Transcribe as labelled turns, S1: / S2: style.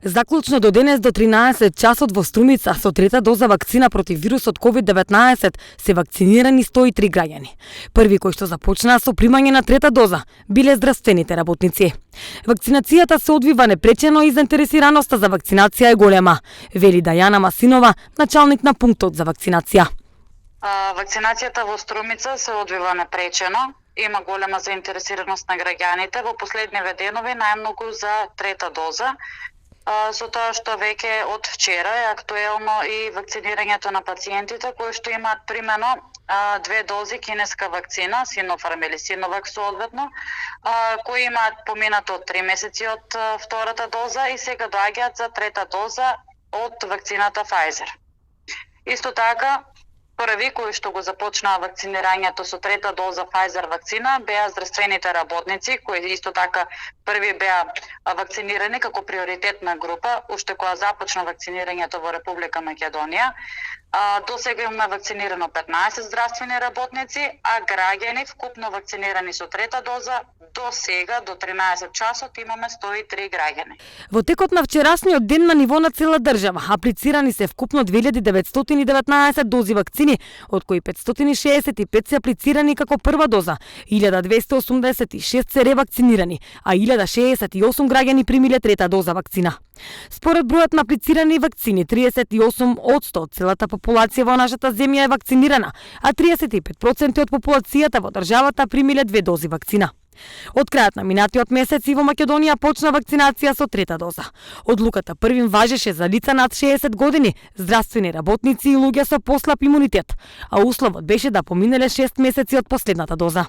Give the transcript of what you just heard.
S1: Заклучно до денес до 13 часот во Струмица со трета доза вакцина против вирусот COVID-19 се вакцинирани 103 граѓани. Први кои што започнаа со примање на трета доза биле здравствените работници. Вакцинацијата се одвива непречено и заинтересираноста за вакцинација е голема, вели Дајана Масинова, началник на пунктот за вакцинација.
S2: Вакцинацијата во Струмица се одвива непречено. Има голема заинтересираност на граѓаните. Во последниве денови најмногу за трета доза. Со тоа што веќе од вчера е актуелно и вакцинирањето на пациентите кои што имаат примено 2 дози кинеска вакцина, Синофарм или Синовак соодветно, кои имаат поминато 3 месеци од втората доза и сега доаѓаат за трета доза од вакцината Pfizer. Исто така, први кои што го започнаа вакцинирањето со трета доза Pfizer вакцина беа здравствените работници, кои исто така први беа вакцинирани како приоритетна група, уште кога започна вакцинирањето во Република Македонија. До сега имаме вакцинирано 15 здравствени работници, а граѓани вкупно вакцинирани со трета доза до сега, до 13 часот, имаме 103 граѓани.
S1: Во текот на вчерашниот ден на ниво на цела држава аплицирани се вкупно 2919 дози вакцини, од кои 565 се аплицирани како прва доза, 1286 се ревакцинирани, а 1068 граѓани примиле трета доза вакцина. Според бројот на аплицирани вакцини, 38% од целата популација во нашата земја е вакцинирана, а 35% од популацијата во државата примиле 2 дози вакцина. Од крајот на минатиот месец и во Македонија почна вакцинација со трета доза. Одлуката првим важеше за лица над 60 години, здравствени работници и луѓе со послаб имунитет, а условот беше да поминеле 6 месеци од последната доза.